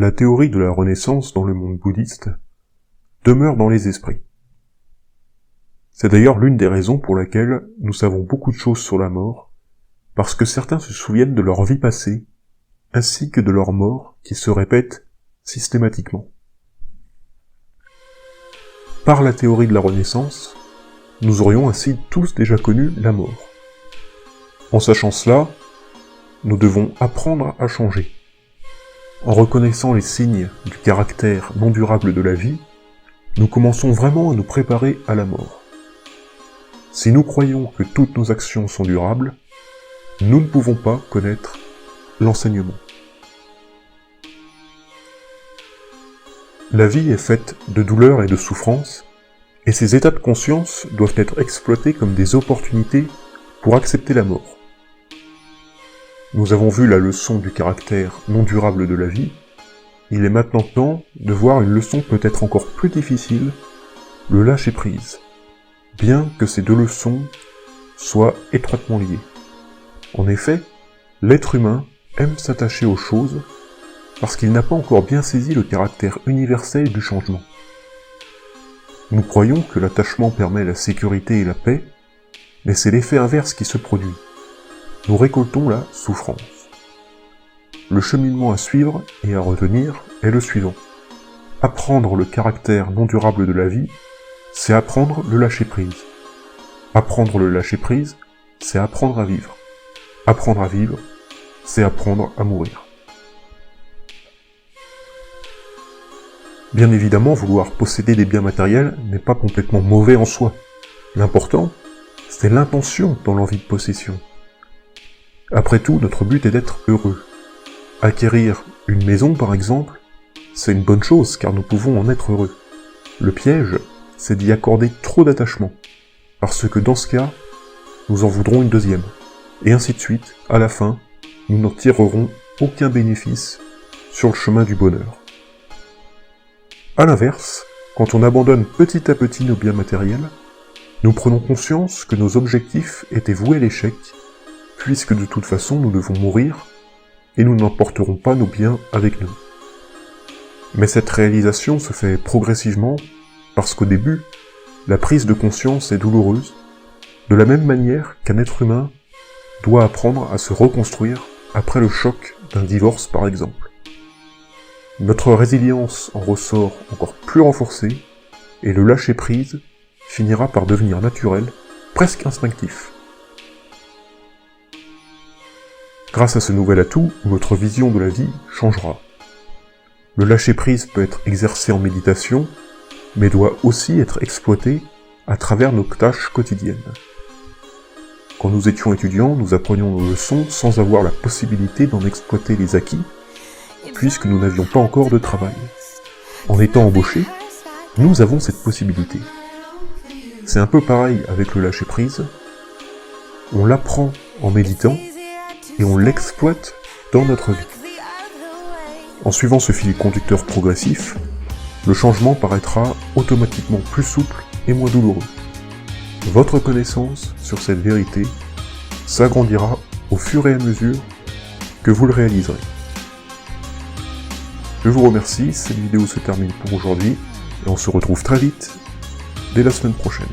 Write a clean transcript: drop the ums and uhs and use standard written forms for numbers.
la théorie de la renaissance dans le monde bouddhiste demeure dans les esprits. C'est d'ailleurs l'une des raisons pour laquelle nous savons beaucoup de choses sur la mort, parce que certains se souviennent de leur vie passée, ainsi que de leur mort qui se répète systématiquement. Par la théorie de la Renaissance, nous aurions ainsi tous déjà connu la mort. En sachant cela, nous devons apprendre à changer. En reconnaissant les signes du caractère non durable de la vie, nous commençons vraiment à nous préparer à la mort. Si nous croyons que toutes nos actions sont durables, nous ne pouvons pas connaître l'enseignement. La vie est faite de douleurs et de souffrances, et ces états de conscience doivent être exploités comme des opportunités pour accepter la mort. Nous avons vu la leçon du caractère non durable de la vie, il est maintenant temps de voir une leçon peut-être encore plus difficile, le lâcher-prise, bien que ces deux leçons soient étroitement liées. En effet, l'être humain aime s'attacher aux choses parce qu'il n'a pas encore bien saisi le caractère universel du changement. Nous croyons que l'attachement permet la sécurité et la paix, mais c'est l'effet inverse qui se produit. Nous récoltons la souffrance. Le cheminement à suivre et à retenir est le suivant. Apprendre le caractère non durable de la vie, c'est apprendre le lâcher-prise. Apprendre le lâcher-prise, c'est apprendre à vivre. Apprendre à vivre, c'est apprendre à mourir. Bien évidemment, vouloir posséder des biens matériels n'est pas complètement mauvais en soi. L'important, c'est l'intention dans l'envie de possession. Après tout, notre but est d'être heureux. Acquérir une maison, par exemple, c'est une bonne chose, car nous pouvons en être heureux. Le piège, c'est d'y accorder trop d'attachement, parce que dans ce cas, nous en voudrons une deuxième. Et ainsi de suite, à la fin, nous n'en tirerons aucun bénéfice sur le chemin du bonheur. À l'inverse, quand on abandonne petit à petit nos biens matériels, nous prenons conscience que nos objectifs étaient voués à l'échec, puisque de toute façon nous devons mourir, et nous n'emporterons pas nos biens avec nous. Mais cette réalisation se fait progressivement, parce qu'au début, la prise de conscience est douloureuse, de la même manière qu'un être humain doit apprendre à se reconstruire après le choc d'un divorce par exemple. Notre résilience en ressort encore plus renforcée, et le lâcher-prise finira par devenir naturel, presque instinctif. Grâce à ce nouvel atout, notre vision de la vie changera. Le lâcher-prise peut être exercé en méditation, mais doit aussi être exploité à travers nos tâches quotidiennes. Quand nous étions étudiants, nous apprenions nos leçons sans avoir la possibilité d'en exploiter les acquis, puisque nous n'avions pas encore de travail. En étant embauchés, nous avons cette possibilité. C'est un peu pareil avec le lâcher-prise. On l'apprend en méditant, et on l'exploite dans notre vie. En suivant ce fil conducteur progressif, le changement paraîtra automatiquement plus souple et moins douloureux. Votre connaissance sur cette vérité s'agrandira au fur et à mesure que vous le réaliserez. Je vous remercie, cette vidéo se termine pour aujourd'hui, et on se retrouve très vite, dès la semaine prochaine.